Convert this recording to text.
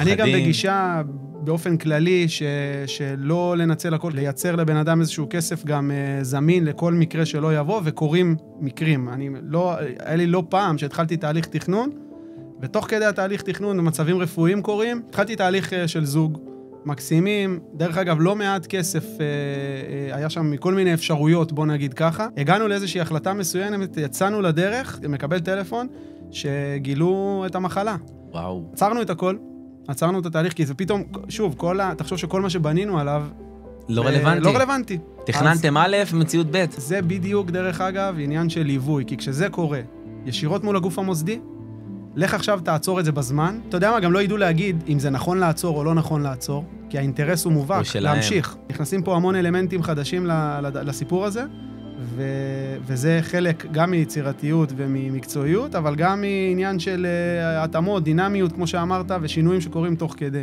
אני גם בגישה באופן כללי שלא לנצל הכל, לייצר לבן אדם איזשהו כסף גם זמין לכל מקרה שלא יבוא, וקוראים מקרים. היה לי לא פעם שהתחלתי תהליך תכנון, ותוך כדי התהליך תכנון, במצבים רפואיים קוראים, התחלתי תהליך של זוג, מקסימים, דרך אגב, לא מעט כסף היה שם מכל מיני אפשרויות, בוא נגיד ככה. הגענו לאיזושהי החלטה מסוימת, יצאנו לדרך, מקבל טלפון, שגילו את המחלה. וואו. עצרנו את הכל, עצרנו את התהליך, כי זה פתאום, שוב, תחשוב שכל מה שבנינו עליו, לא רלוונטי. לא רלוונטי. תכננתם א', מציאות ב'. זה בדיוק, דרך אגב, עניין של ליווי, כי כשזה קורה, ישירות מול הגוף המוסדי, לך עכשיו תעצור את זה בזמן. אתה יודע מה, גם לא ידעו להגיד אם זה נכון לעצור או לא נכון לעצור, כי האינטרס הוא מובהק, להמשיך. נכנסים פה המון אלמנטים חדשים לסיפור הזה, וזה חלק גם מיצירתיות וממקצועיות, אבל גם מעניין של התאמות, דינמיות, כמו שאמרת, ושינויים שקורים תוך כדי.